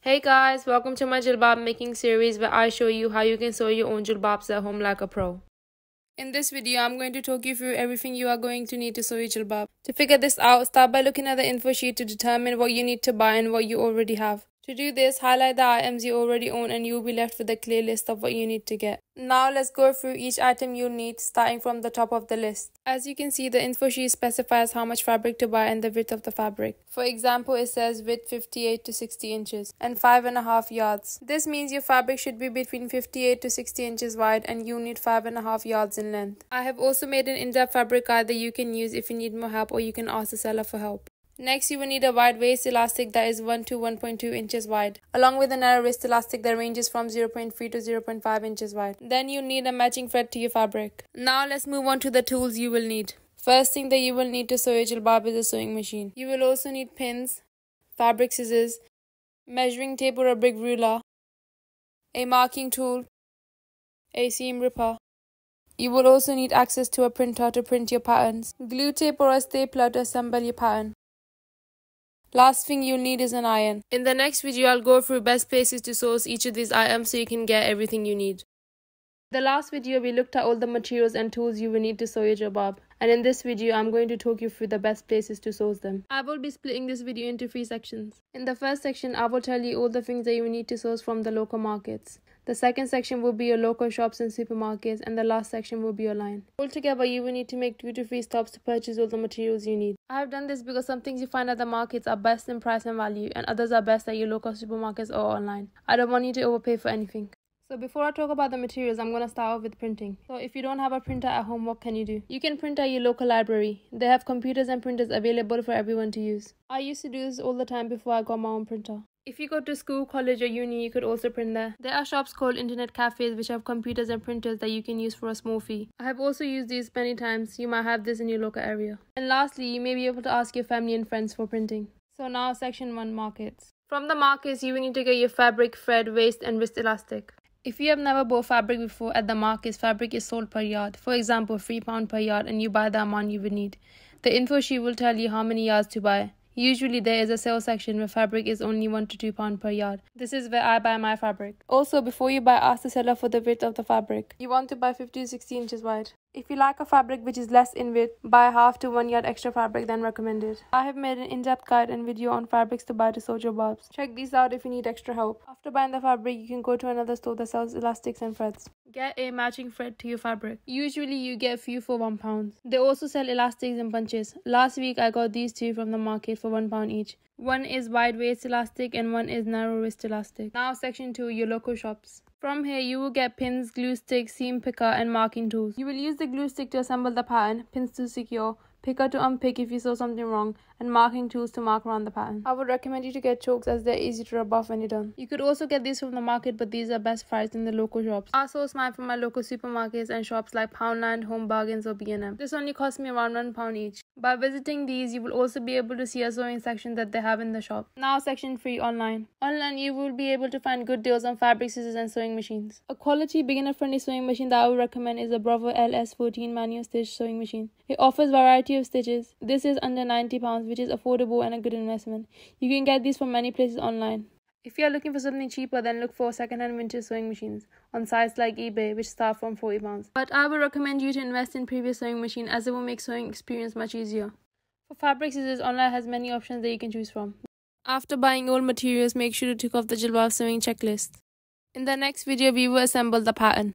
Hey guys, welcome to my jilbab making series where I show you how you can sew your own jilbabs at home like a pro. In this video, I'm going to talk you through everything you are going to need to sew your jilbab. To figure this out, start by looking at the info sheet to determine what you need to buy and what you already have. To do this, highlight the items you already own and you will be left with a clear list of what you need to get. Now let's go through each item you'll need, starting from the top of the list. As you can see, the info sheet specifies how much fabric to buy and the width of the fabric. For example, it says width 58 to 60 inches and 5.5 yards. This means your fabric should be between 58 to 60 inches wide and you need 5.5 yards in length. I have also made an in-depth fabric guide that you can use if you need more help, or you can ask the seller for help. Next, you will need a wide waist elastic that is 1 to 1.2 inches wide, along with a narrow wrist elastic that ranges from 0.3 to 0.5 inches wide. Then you'll need a matching thread to your fabric. Now let's move on to the tools you will need. First thing that you will need to sew your jilbab is a sewing machine. You will also need pins, fabric scissors, measuring tape or a big ruler, a marking tool, a seam ripper. You will also need access to a printer to print your patterns, glue tape or a stapler to assemble your pattern. Last thing you'll need is an iron. In the next video, I'll go through best places to source each of these items so you can get everything you need. In the last video, we looked at all the materials and tools you will need to sew your jilbab. And in this video, I'm going to talk you through the best places to source them. I will be splitting this video into 3 sections. In the first section, I will tell you all the things that you will need to source from the local markets. The second section will be your local shops and supermarkets, and the last section will be online. Altogether, you will need to make 2 to 3 stops to purchase all the materials you need. I have done this because some things you find at the markets are best in price and value, and others are best at your local supermarkets or online. I don't want you to overpay for anything. So before I talk about the materials, I'm going to start off with printing. So if you don't have a printer at home, what can you do? You can print at your local library. They have computers and printers available for everyone to use. I used to do this all the time before I got my own printer. If you go to school, college or uni, you could also print there. There are shops called internet cafes which have computers and printers that you can use for a small fee. I have also used these many times. You might have this in your local area. And lastly, you may be able to ask your family and friends for printing. So now section 1, markets. From the markets, you will need to get your fabric, thread, waist and wrist elastic. If you have never bought fabric before, at the markets, fabric is sold per yard. For example, £3 per yard, and you buy the amount you would need. The info sheet will tell you how many yards to buy. Usually there is a sale section where fabric is only £1 to £2 per yard. This is where I buy my fabric. Also, before you buy, ask the seller for the width of the fabric. You want to buy 50 to 60 inches wide. If you like a fabric which is less in width, buy half to 1 yard extra fabric than recommended. I have made an in-depth guide and video on fabrics to buy to sew jilbabs. Check these out if you need extra help. After buying the fabric, you can go to another store that sells elastics and threads. Get a matching thread to your fabric. Usually you get a few for £1. They also sell elastics in bunches. Last week I got these 2 from the market for £1 each. One is wide waist elastic and one is narrow wrist elastic. Now section 2, your local shops. From here, you will get pins, glue stick, seam picker and marking tools. You will use the glue stick to assemble the pattern, pins to secure, picker to unpick if you saw something wrong, and marking tools to mark around the pattern. I would recommend you to get chokes as they're easy to rub off when you're done. You could also get these from the market, but these are best priced in the local shops. I source mine from my local supermarkets and shops like Poundland, Home Bargains or B&M. This only cost me around £1 each. By visiting these, you will also be able to see a sewing section that they have in the shop. Now section 3, online. Online, you will be able to find good deals on fabric scissors and sewing machines. A quality beginner-friendly sewing machine that I would recommend is the Bravo LS14 manual stitch sewing machine. It offers variety of stitches. This is under £90, which is affordable and a good investment. You can get these from many places online. If you are looking for something cheaper, then look for second-hand vintage sewing machines on sites like eBay, which start from £40. But I would recommend you to invest in previous sewing machine as it will make sewing experience much easier. For fabric scissors, online has many options that you can choose from. After buying all materials, make sure to tick off the jilbab sewing checklist. In the next video, we will assemble the pattern.